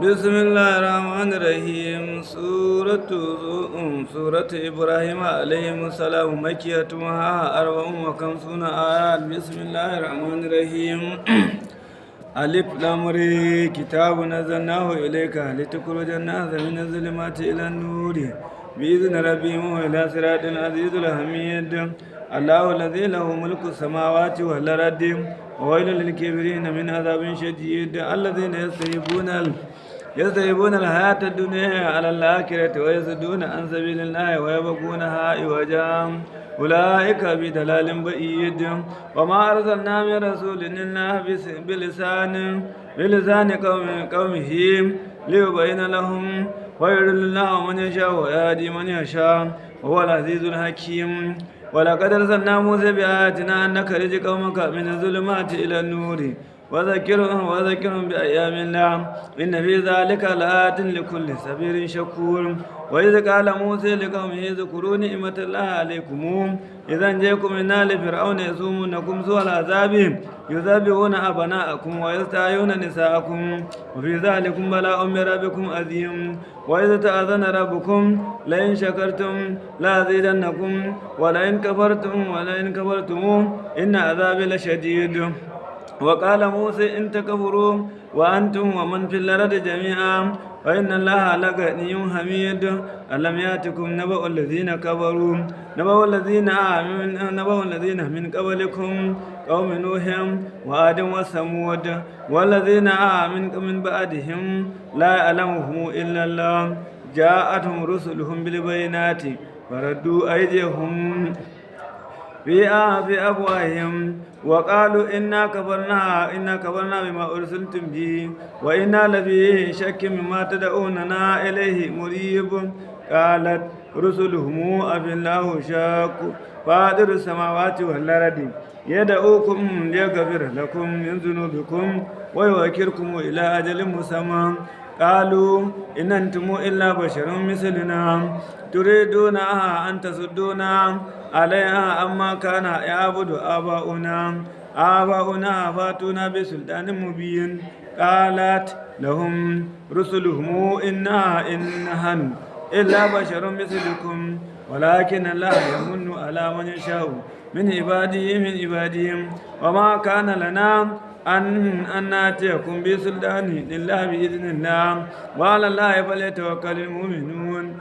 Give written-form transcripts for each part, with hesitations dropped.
بسم الله الرحمن الرحيم سورة إبراهيم عليه السلام مكية أربع وخمسون آيات بسم الله الرحمن الرحيم ألف لام ر كتاب نزلناه إليك لتخرج الناس من الظلمات إلى النور بإذن ربهم إلى صراط العزيز الحميد الله الذي له ملك السماوات والأرض وويل للكافرين من عذاب شديد الذين يستحبون الحياة الدنيا على الآخرة ويصدون عن سبيل الله ويبغونها عوجا أولئك بضلال بعيد وما أرسلنا من رسول إلا بلسان قومه ليبين لهم ويضل الله من يشاء ويهدي من يشاء وهو العزيز الحكيم ولقد أرسلنا موسى بآياتنا أن نخرج قومك من الظلمات إلى النور وذكرهم بأيام الله إن في ذلك لآيات لكل صبير شكور وإذ قال موسى لقومه اذكروا نعمة الله عليكم إذا أنجيكم من آل فرعون يسومونكم سوء العذاب يذبحون أبناءكم ويستحيون نساءكم وفي ذلكم بلاء من ربكم عظيم وإذ تأذن ربكم لئن شكرتم لأزيدنكم ولئن كفرتم إن عذابي لشديد وقال موسى إن تكفروا وأنتم ومن في الأرض جميعا فإن الله لغني حميد ألم يأتكم نبأ الذين كفروا نبأ الذين من قبلكم قوم نوح وعاد وثمود والذين من بعدهم لا يعلمهم إلا الله جاءتهم رسلهم بالبينات فردوا أيديهم في أفواههم وقالوا إنا كفرنا بما أرسلتم به وإنا لفي شك مما تدعوننا إليه مريب قالت رسلهم أفي الله شاك فاطر السماوات والأرض يدعوكم ليغفر لكم من ذنوبكم ويوكلكم إلى أجل مسمى قالوا إن أنتم إلا بشر مثلنا تريدون أن تصدونا عليها أما كان يعبد آباؤنا فاتونا بسلطان مبين قالت لهم رسلهم إن نحن إلا بشر مثلكم ولكن الله يمن على من يشاء من عبادهم وما كان لنا أن نأتيكم بسلطان إلا بإذن الله وعلى الله فليتوكل المؤمنون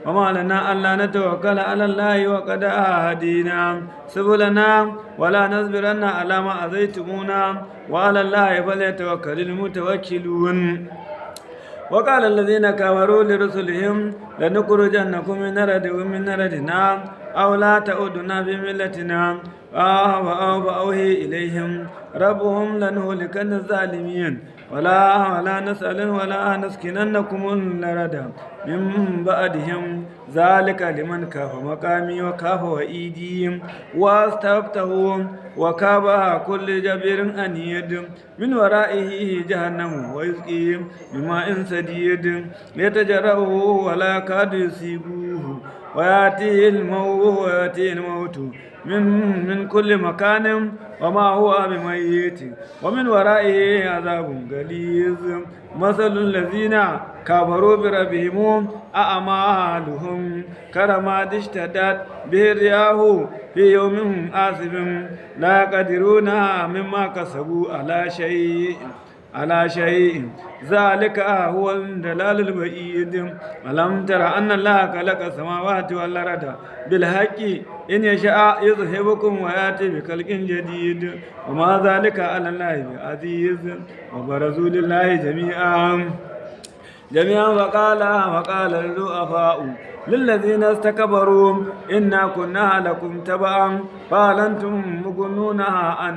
وما لنا ألا نتوكل على الله وقد هدينا سبلنا ولا نصبرن على ما أذيتمونا وعلى الله فليتوكل المتوكلون وقال الذين كفروا لرسلهم لنخرجنكم من أرضنا أو لا تعودنا في ملتنا فأوحي إليهم ربهم لنهلكن الظالمين ولا نسأل ولا نسكننكم الأرض من بعدهم ذلك لمن كاف مقامي وكاف وإيدي واستفتحوا وكاب كل جبير أنيد من ورائه جهنم ويسقي بماء سديد يتجرعه ولا يكاد يصيبه ويأتيه الموت من كل مكان وما هو بميت ومن ورائه عذاب غليظ مثل الذين كفروا بربهم أعمالهم كرماد اشتدت به الرياح في يوم عاصف لا يقدرون مما كسبوا على شيء ذلك هو الضلال البعيد ألم تر أن الله خلق السماوات والأرض بالحق إن يشاء يذهبكم ويأتي بخلق جديد وما ذلك على الله بعزيز وبرزوا لله جميعا وقال الضعفاء للذين استكبروا إنا كنا لكم تبعا فهل أنتم مغنونها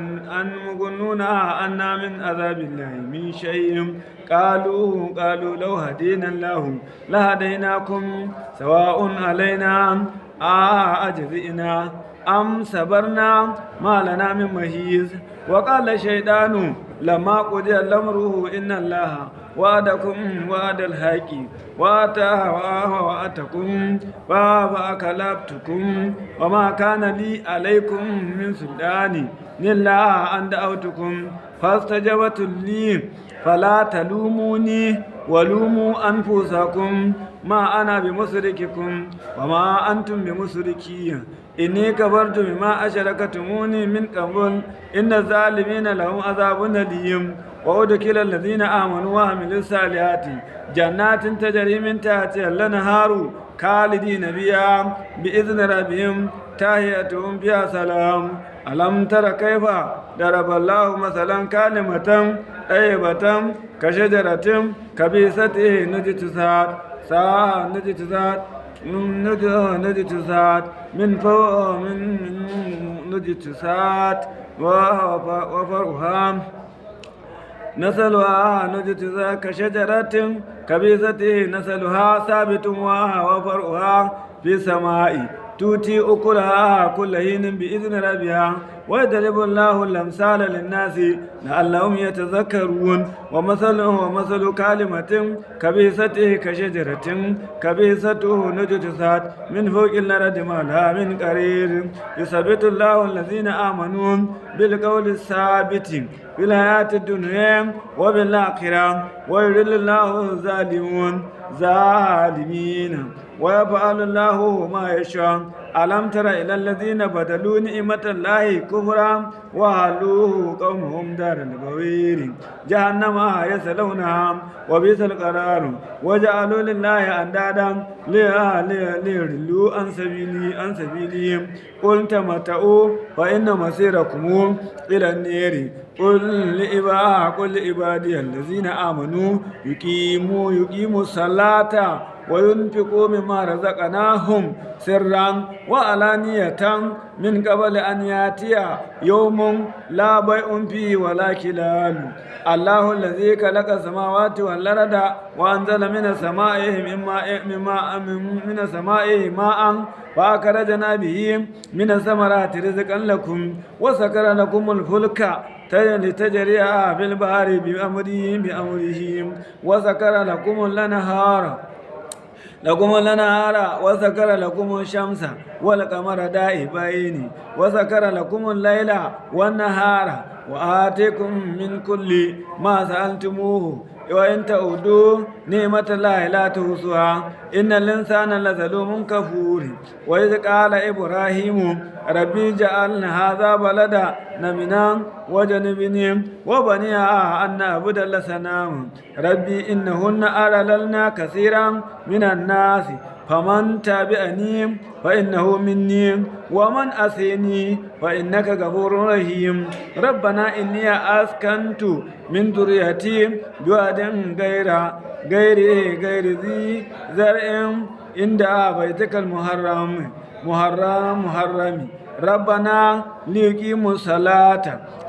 أنا من عذاب الله من شيء قالوا لو هدينا الله لهديناكم سواء علينا أجزئنا أم صبرنا ما لنا من مهيز وقال الشيطان لما قضي الأمر إن الله وعدكم وعد الحق وآتاكم فأكلفتكم وما كان لي عليكم من سلطان إلا أن دعوتكم فاستجبتم لي فلا تلوموني ولوموا أنفسكم ما أنا بمصرخكم وما أنتم بمصرخي إني كفرت بما أشركتموني من قبل إن الظالمين لهم عذاب أليم وأدخل الذين آمنوا وعملوا الصالحات جنات تجري من تحتها الأنهار خالدين بها بإذن ربهم تحيتهم فيها سلام ألم تر كيف ضرب الله مثلا كلمة طيبة كشجرة كبيسة نجتثات من فوق من نجتثات وفرعها نسلها نجتثات كشجرة كبيسة نسلها ثابت وفرعها في السماء تؤتي أكلها كل حين بإذن ربها ويضرب الله الأمثال للناس لعلهم يتذكرون ومثل كلمة كبيسة كشجرة كبيسة نجتثات من فوق الأرض ما لها من قرير يثبت الله الذين آمنوا بالقول الثابت في الحياة الدنيا وبالآخرة ويضل الله الظالمين ويفعل الله ما يشاء ألم تر إلى الذين بدلوا نعمة الله كفرا وأحلوه قومهم دار البوير جهنم يصلونها وبئس القرار وجعلوا لله أندادا ليضلوا عن سبيله قل تمتعوا فإن مصيركم إلى النار قل لعبادي الذين آمنوا يقيموا الصلاة وينفقوا مما رزقناهم سرا وعلانية من قبل أن يأتي يوم لا بيع فيه ولا خلال الله الذي خلق السماوات والأرض وأنزل من السماء ماء فأخرجنا به من الثمرات رزقا لكم وسخر لكم الفلك لتجري في البحر بأمره وسخر لكم الأنهار وسخر لكم الشمس والقمر دائبين وسخر لكم الليل والنهار وآتيكم من كل ما سألتموه وإن تعودوا نعمة الله لا تحصوها إن الإنسان لظلوم كفور وإذ قال إبراهيم ربي جعل هذا بلدا نمنا وجنبني وبني أن نعبد الأصنام ربي إنهن أضللن كثيرا من الناس فمن تابعني فإنه مني ومن أسيني فإنك غفور رحيم ربنا إني أسكنت من ذريتي بواد غير ذي زرع عند بيتك المحرم ربنا ليقيموا الصلاة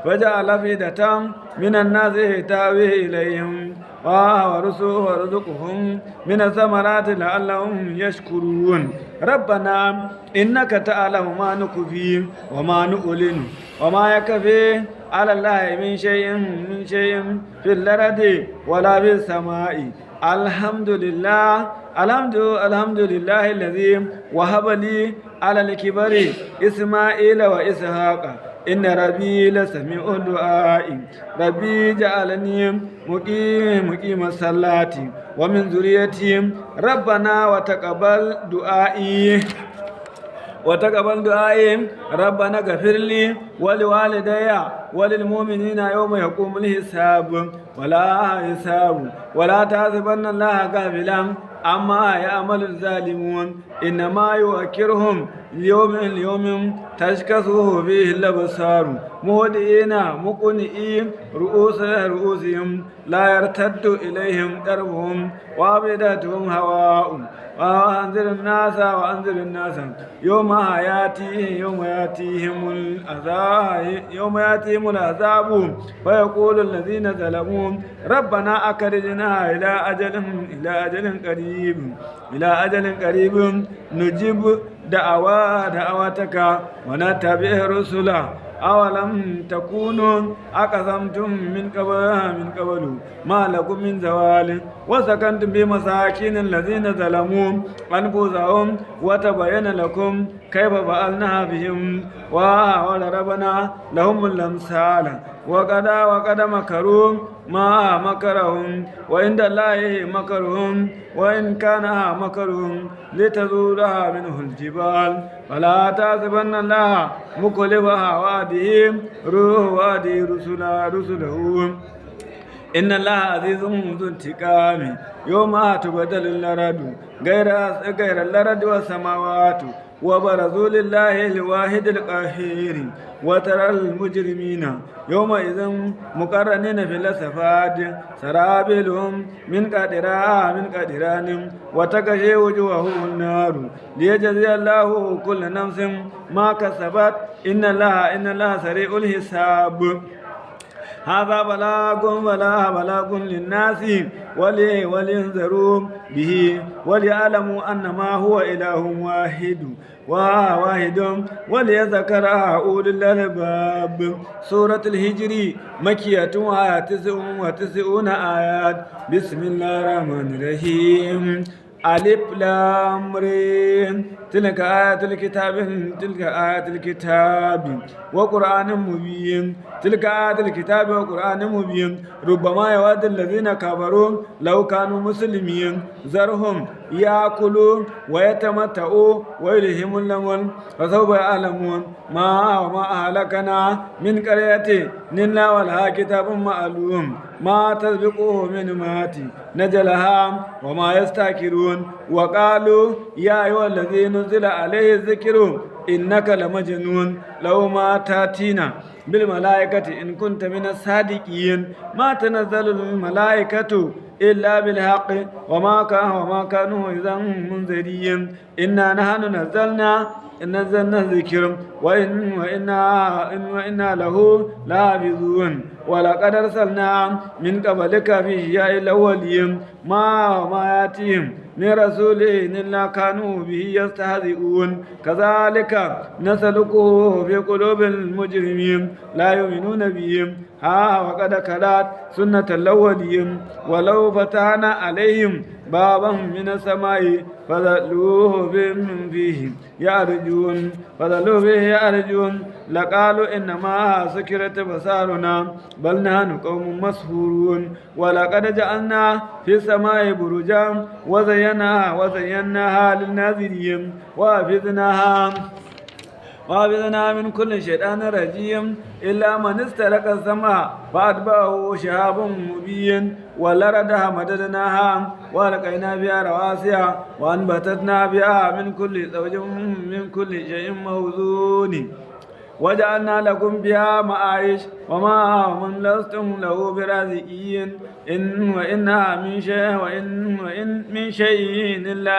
وجعل أفئدة من الناس تهوي إليهم وارزقهم من الثمرات لعلهم يشكرون ربنا إنك تعلم ما نخفي وما نعلن وما يخفى على الله من شيء في الأرض ولا في السماء الحمد لله الذي وهب لي على الكبر إسماعيل وإسحاق إن ربي لسميع الدعاء ربي جعلني مقيم الصلاة ومن ذريتي ربنا وتقبل دعائي ربنا اغفر لي ولوالدي وللمؤمنين يوم يقوم الحساب ولا تحسبن الله غافلا عما يعمل الظالمون إنما يؤخرهم ليوم تشخص فيه الأبصار مهطعين مقنعي رؤوسهم لا يرتد إليهم طرفهم وأفئدتهم هواء وأنذر الناس يوم يأتيهم العذاب فيقول الذين ظلموا ربنا أخرجنا إلى أجل قريب نجيب دعواتك ونتبع الرسل أولم تكونوا أقسمتم من قبل ما لكم من زوال وسكنتم بمساكن الذين ظلموا أنفسهم وتبين لكم كيف فعلنا بهم وضربنا لهم الأمثال وقد مكروا ما مكرهم وعند الله مكرهم وإن كان مكرهم لتزولها منه الجبال فلا تحسبن الله مخلف وعده رسله إن الله عزيز ذو انتقام يوم تبدل الأرض غير الأرض والسماوات وبرزوا لله الواحد القهير وترى المجرمين يومئذ مقرنين في الأصفاد سرابيلهم من قدران وتغشي وجوههم النار ليجزي الله كل نفس ما كسبت إن الله سريع الحساب هذا بلاغ للناس ولينذروا به وليعلموا أنما هو إله واحد وليذكر أولي الألباب. سورة الهجر مكية 99 آيات. بسم الله الرحمن الرحيم. ألف لام ر تلك آيات الكتاب وقرآن مبين. تلك آيات الكتاب وقرآن مبين. ربما يود الذين كفروا لو كانوا مسلمين ذرهم يأكلوا ويتمتعوا ويلههم الأمل فسوف يعلمون ما أهلكنا من قرية إلا ولها كتاب معلوم ما تسبقه من أمة نجلها وما يستأخرون. وقالوا يا أيها الذي نزل عليه الذكر إنك لمجنون لو ما تأتينا بالملائكة إن كنت من الصادقين. ما تنزل الملائكة إلا بالحق وما كانوا إذا منذرين. إنا نحن نزلنا الذكر وإنا له لحافظون. ولقد أرسلنا من قبلك في شيع الأولين ما يأتيهم من رسول إلا كانوا به يستهزئون. كذلك نسلكه في قلوب المجرمين لا يؤمنون بهم وقد خلت سنة الأولين ولو فتحنا عليهم بابا من السماء فظلوا فيه يعرجون لقالوا إنما سكرت بصارنا بل نحن قوم مسحورون. ولقد جعلنا في السماء بروجا وزيناها للناظرين وحفظنا من كل شيطان رجيم إلا من استرق السماء فأتبعه شهاب مبين. والأرض مددناها وألقينا فيها رواسي وأنبتنا فيها من كل شيء موزون وجعلنا لكم بها معايش وما لستم له برازقين. وإن من شيء إلا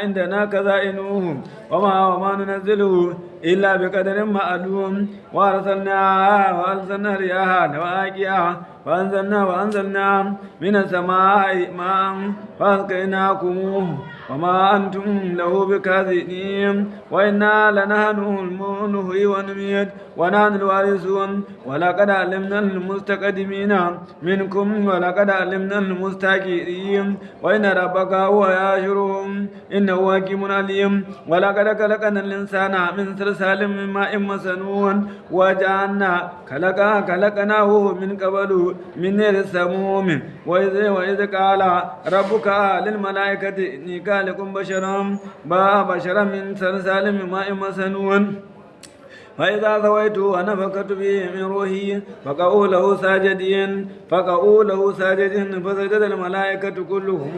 عندنا كذائنه وما ننزله إلا بقدر معلوم. وأرسلنا رياحا لواقع وأنزلنا من السماء ماء فأسقيناكموه وما أنتم له بكاذبين. وإنا لنحن نحيي ونميت ونحن الوارثون. ولقد علمنا المستقدمين منكم ولقد علمنا المستأخرين. وإن ربك هو يحشرهم إنه حكيم عليم. ولقد خلقنا الإنسان من صلصال من ماء مسنون وجعلنا خلقناه من قبل من نار السموم. وإذ قال ربك للملائكة إني خالق بشرا من صلصال من ماء مسنون فإذا سويته ونفخت به من روحي فقعوا له ساجدين فسجد الملائكة كلهم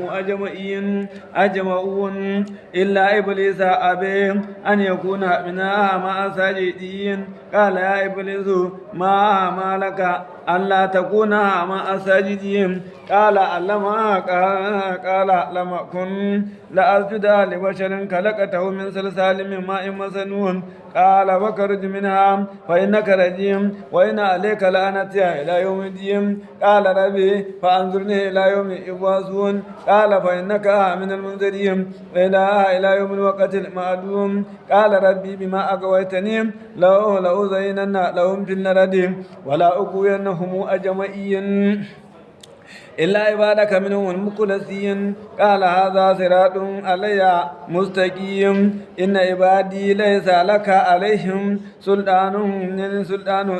أجمعون إلا إبليس أبى أن يكون مع الساجدين. قال يا إبليس ما لك ألا تكون مع الساجدين؟ قال لم أكن لأسجد لبشر خلقته من صلصال من ماء مسنون. قال فاخرج منها فإنك رجيم وإن عليك لعنتي إلى يوم الدين. قال ربي فأنظرني إلى يوم يبعثون. قال فإنك من المنذرين إلى يوم الوقت المعلوم. قال ربي بما أغويتني لأزينن لهم في الأرض ولا أغوينهم أجمعين إلا عبادك منهم المخلصين قال هذا صراط علي مستقيم إن عبادي ليس لك عليهم سلطان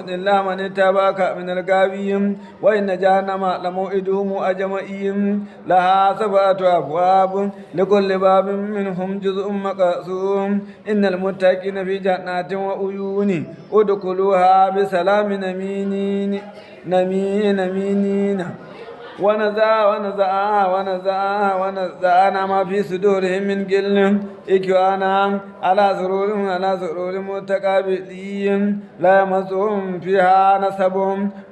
إلا من اتبعك من الغاوين وإن جهنم لموعدهم أجمعين لها 7 أبواب لكل باب منهم جزء مقسوم إن المتقين في جنات وعيون ادخلوها بسلام نمين ونزعنا ما في صدورهم من غل إخوانا على سرور متقابلين لا يمسهم فيها نصب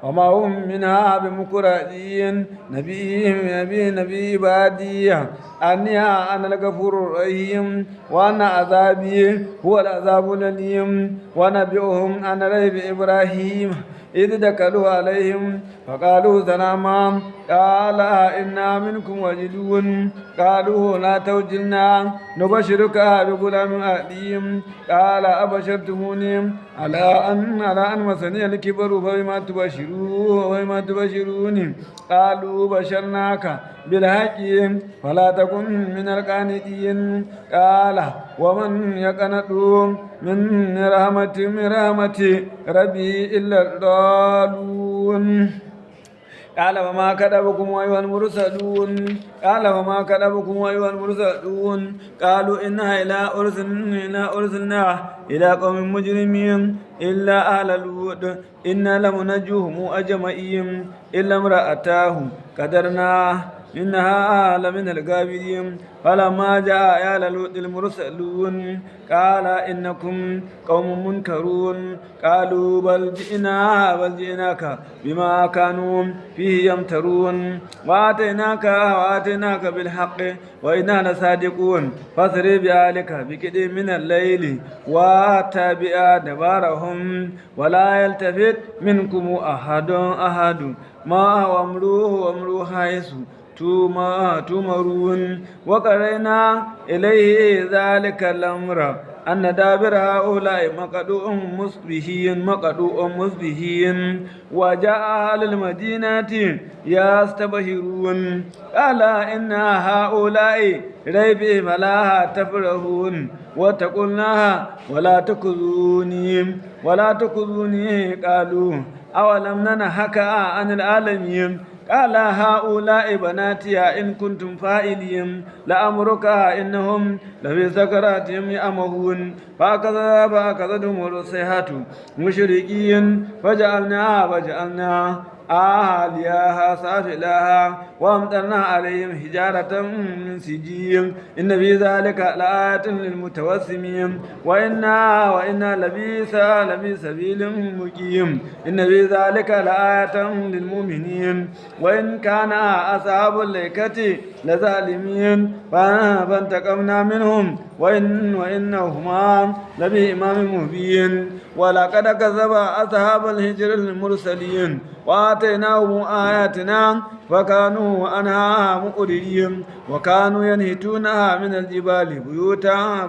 وما هم منها بمخرجين نبي عبادي أني أنا الغفور الرحيم وأن عذابي هو العذاب الأليم ونبئهم عن ريب إبراهيم إذ دخلوا عليهم فقالوا سلاما قال إنا منكم وجلون قالوا لا توجلنا نبشرك بغلام عليم قال أبشرتموني على أن مسني الكبر فبما تبشروني قالوا بشرناك بالحق فلا تكن من القانتين قال ومن يقنط من رحمة ربي إلا الضالون قال وما كذبكم أيها المرسلون قالوا إنا إلى أرسلنا إلى قوم مجرمين إلا أهل لوط إنا لمنجوهم أجمعين إلا امرأته قدرنا إنها لمن الغابرين فلما جاء آل لوط المرسلون قال إنكم قوم منكرون قالوا بل جئناك بما كانوا فيه يمترون وآتيناك بالحق وإنا لصادقون فاسر بأهلك بقطع من الليل واتبع أدبارهم ولا يلتفت منكم أحد ما هو أمره حيث تمرون وقرينا إليه ذلك الأمر أن دابر هؤلاء مقدوء مصبحين وجاء أهل المدينة يستبشرون قال إن هؤلاء ريبي فلا تفرحون واتقوا الله ولا تخزوني قالوا أولم ننهك عن العالمين قال هؤلاء بناتي إن كنتم فاعلين لأمرك إنهم لفي سكراتهم يأمهون فأخذتهم الصيحة مشركين فجعلنا عاليها سافلها وأمطرنا عليهم حجارة من سجيل إن في ذلك لآيات للمتوسمين وإنا لفي سبيل مقيم إن في ذلك لآية للمؤمنين وإن كان أصحاب الأيكة لظالمين فانتقمنا منهم وإنهما لبإمام مبين ولقد كذب أصحاب الحجر المرسلين وآتيناهم آياتنا فكانوا عنها مقررين وكانوا ينحتونها من الجبال بيوتا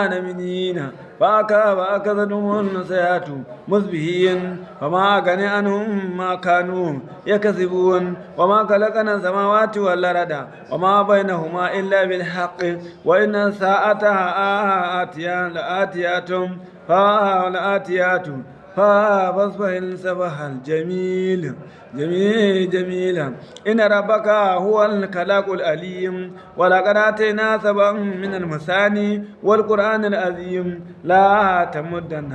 نمنين فأخذتهم الصيحة مصبحين فما أغني عنهم ما كانوا يكسبون وما خلقنا السماوات والأرض وما بينهما إلا بالحق وإن الساعة لآتيات فاصبح الصباح الجميل جميلا إن ربك هو الخلاق العليم ولقد آتينا 7 من المثاني والقرآن العظيم لا تمدن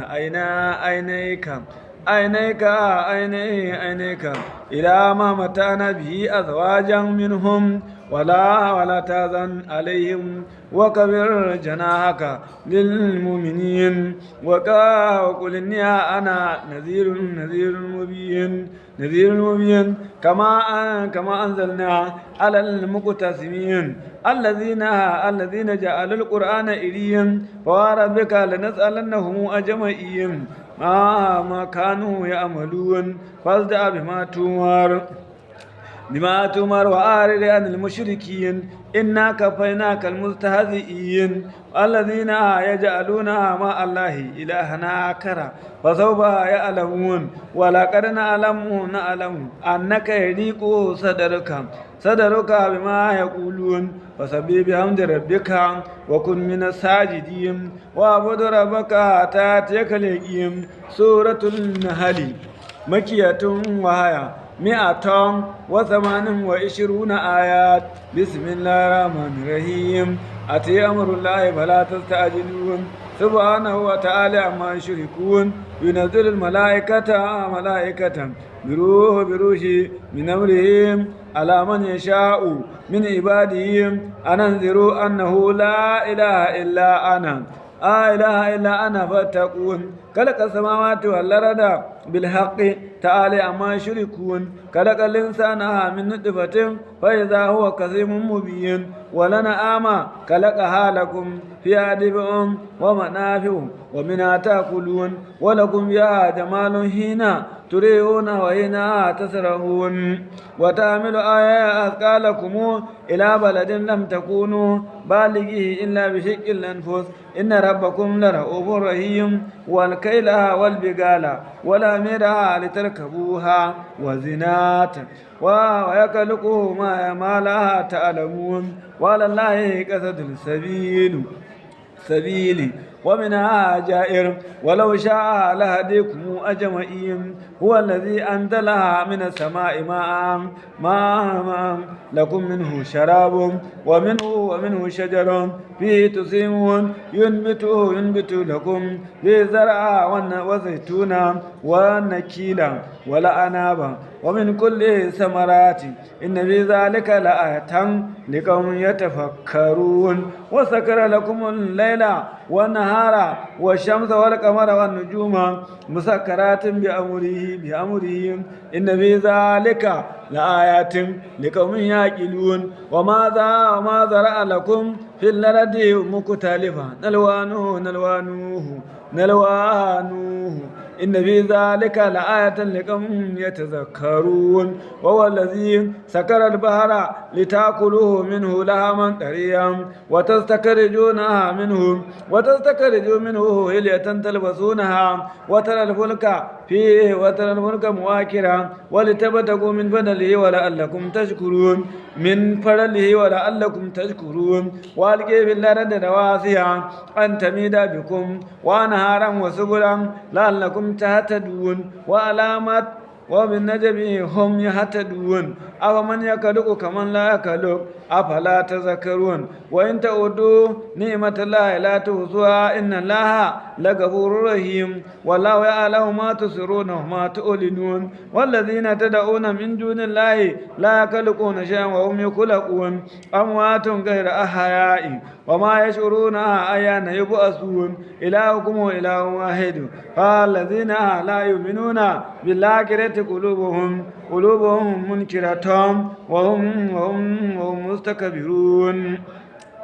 عينيك إلى ما متعنا به أزواجا منهم ولا تحزن عليهم وكبر جناحك للمؤمنين وقل إني أنا نذير مبين كما أنزلنا على المقتسمين الذين جعلوا القرآن إليا فوربك لنسألنهم أجمعين ما كانوا يعملون فاصدع بما تؤمر لما تمر وأعرض عن المشركين إنا كفيناك المستهزئين الذين يجعلون مع الله إلها آخر فسوف يعلمون ولقد نعلم أنك يضيق صدرك بما يقولون فسبح بحمد ربك وكن من الساجدين واعبد ربك حتى يأتيك اليقين. سورة النحل مكية وهي 128 آيات. بسم الله الرحمن الرحيم. أتي أمر الله فلا تستعجلون سبحانه وتعالى عما يشركون. ينزل الملائكة بروح من أمرهم على من يشاء من عباده أن أنذروا أنه لا إله إلا أنا فاتقون. خلق السماوات والأرض بالحق تعالى عما يشركون. خلق الإنسان من نطفة فإذا هو كظيم مبين. ولنعام خلقها لكم فيها دفء ومنافع ومنها تأكلون ولكم فيها جمال حين تريحون وحين تسرحون. وتحمل أثقالكم إلى بلد لم تكونوا بالغيه إلا بشق الأنفس إن ربكم لرؤوف رحيم. والكيل والبغال والحمير لتركبوها وزنات ويخلق ما لا تعلمون وعلى الله قصد السبيل ومنها جائر ولو شاء لهديكم أجمعين. هو الذي أنزلها من السماء ماء لكم منه شراب ومنه شجر فيه تسيمون ينبت لكم به زرع وزيتون والنخيل والأعناب ومن كل ثمرات إن في ذلك لآية لقوم يتفكرون. وسخر لكم الليل والنهار والشمس والقمر والنجوم مسخرات بأمره إن في ذلك لآيات لقوم يعقلون. وما ذرأ لكم في الأرض مختلفا نلوانه إن في ذلك لآية لقوم يتذكرون. وهو الذي سكر البحر لتأكلوا منه لحما طريا وتستخرجوا منه حلية تلبسونها وترى الفلك مواكرا ولتبتغوا من فضله ولعلكم تشكرون. وألقي في الأرض رواسي أن تميد بكم وأنهارا وسبلا لعلكم تهتدون وعلامات وبالنجم هم يهتدون. أفمن يخلق كمن لا يخلق أفلا تذكرون. وإن تعودوا نعمة الله لا تحصوها إن الله لغفور رحيم. والله يعلم ما تسرون وما تعلنون. والذين تدعون من دون الله لا يخلقون شيئا وهم يخلقون أموات غير أحياء وما يشعرون أيان يبعثون. إلهكم إله واحد. فالذين لا يؤمنون بالآخرة قلوبهم منكرة وهم مستكبرون.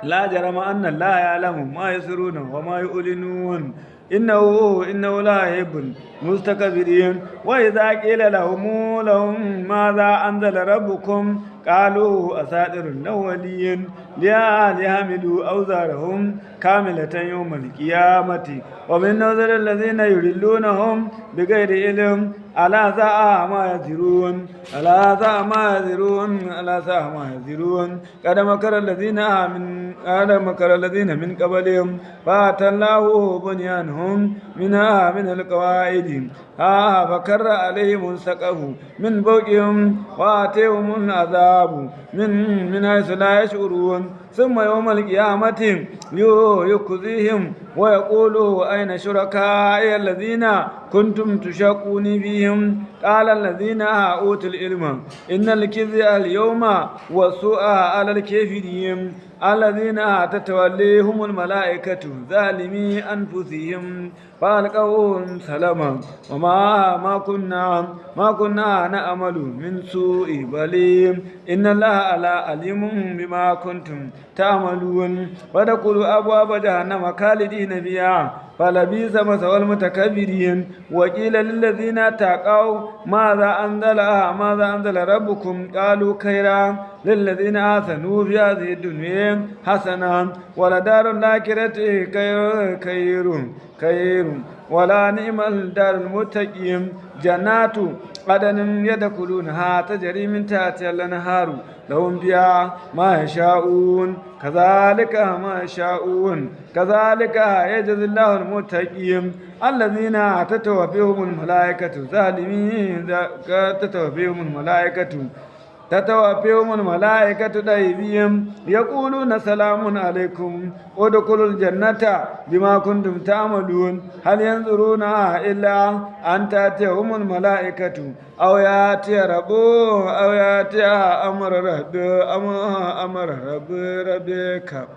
لا جرم أن الله يعلم ما يسرون وما يعلنون إنه لا يحب المستكبرين. وإذا قيل لهم ماذا أنزل ربكم قالوا أساطير الأولين ليحملوا أوزارهم كاملة يوم القيامة. ومن نظر الذين يضلونهم بغير علم ألا ساء ما يزرون. قد مكر الذين من قبلهم فأتى الله بنيانهم من القواعد فكر عليهم السقف من فوقهم وآتيهم العذاب من حيث لا يشعرون. ثم يوم القيامة يخزيهم ويقول أين شركائي الذين كنتم تشاقون فيهم قال الذين أوتوا العلم إن الخزي اليوم والسوء على الكافرين الذين تتوليهم الملائكة ظالمي أنفسهم فألقوا سلاما وما كنا نعمل من سوء بل إن الله عليم بما كنتم تعملون. فادخلوا أبواب جهنم خالدين فيها فلبئس مثوى المتكبرين وقيل للذين اتقوا ماذا أنزل ربكم قالوا خيرا للذين آثنوا في هذه الدنيا حسنة ولدار الآخرة خير ولا نعم الدار المتقين جنات عدن يدخلونها تجري من تحتها الأنهار لهم فيها ما يشاءون كذلك يجزي الله المتقين الذين تتوفيهم الملائكة طيبين يقولون سلام عليكم ادخلوا الجنة بما كنتم تعملون هل ينظرون إلا أن تأتيهم الملائكة أو يأتي أمر ربك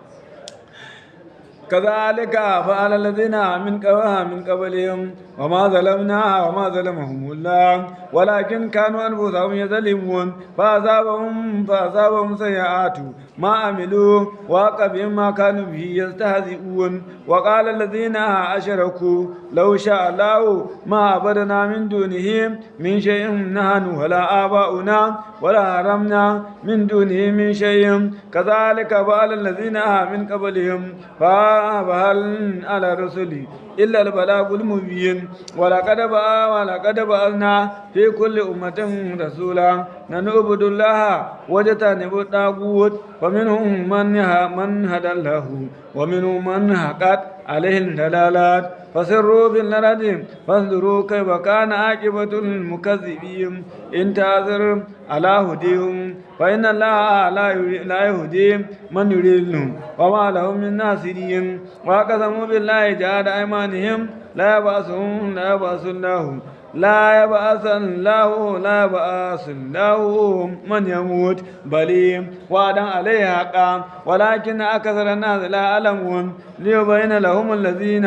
كذلك فعل الذين من قبلهم وما ظلمهم الله ولكن كانوا أنفسهم يظلمون فأصابهم سيئات ما عملوا وحاق بهم ما كانوا به يستهزئون وقال الذين أشركوا لو شاء الله ما عبدنا من دونه من شيء نحن ولا آباؤنا ولا حرمنا من دونه من شيء كذلك فعل الذين من قبلهم فهل على الرسل إلا البلاغ المبين ولقد بعثنا في كل أمة رسولا أن اعبدوا الله واجتنبوا الطاغوت ومنهم من هدى الله ومنهم من حقت عليه الضلالات فسروا بالأرض فانظروا كيف كان عاقبة المكذبين إن تعذر على هديهم فإن الله لا يهدي من يضل وما لهم من ناصرين وأقسموا بالله جهاد أيمانهم لا يبعث الله من يموت بل وعدا عليه حقا ولكن أكثر الناس لا يعلمون ليبين لهم الذي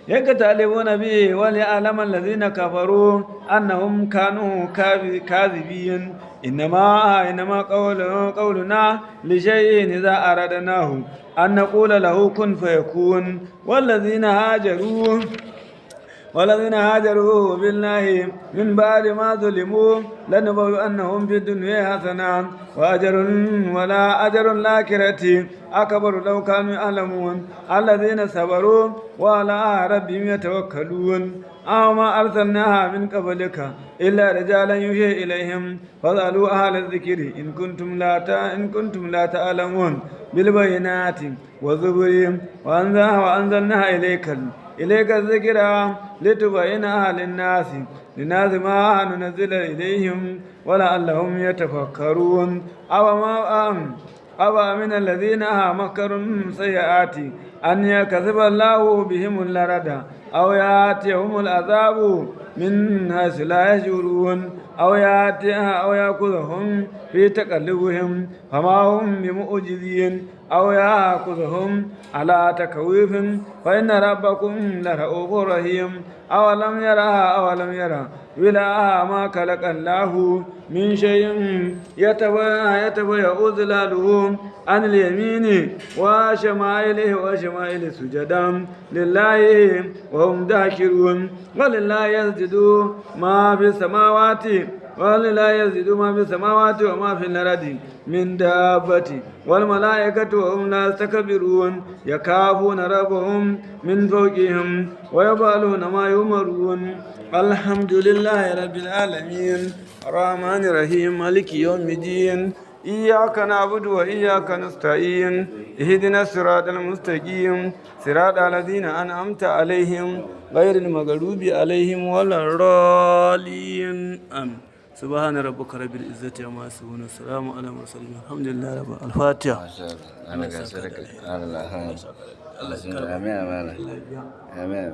يكتالبون به وليعلم الذين كفروا أنهم كانوا كاذبين إنما قولنا لشيء إذا أردناه أن نقول له كن فيكون والذين هاجروا بالله من بعد ما ظلموا لنبوئنهم في الدنيا حسنة ولا أجر الآخرة أكبر لو كانوا يعلمون الذين صبروا وعلى ربهم يتوكلون أو ما أرسلناها من قبلك إلا رجالا يوحي إليهم فاسألوا أهل الذكر إن كنتم لا تعلمون بالبينات والزبر وأنزلناها إليك الذكر لتبينها للناس ما ننزل إليهم ولعلهم يتفكرون أو من الذين مكروا سيئات أن يكذب الله بهم الأرض أو يأتيهم العذاب من حيث لا يشعرون أو يأخذهم في تقلبهم فما هم بمعجزين أو يأخذهم على تخويف فإن ربكم لرؤوف رحيم أولم يرى إلى ما خلق الله من شيء يتبع ظلاله عن اليمين وشمائله سجدا لله وهم داخرون ولله يسجد ما في السماوات وما في الأرض من دابة والملائكة وهم لا يستكبرون يخافون ربهم من فوقهم ويفعلون ما يؤمرون الحمد لله رب العالمين الرحمن الرحيم مالك يوم الدين إياك نعبد وإياك نستعين اهدنا الصراط المستقيم صراط الذين أنعمت عليهم غير المغضوب عليهم ولا الضالين آمين سبحان ربك رب العزة عما يصفون والسلام على المرسلين الحمد لله رب الفاتحة Amin.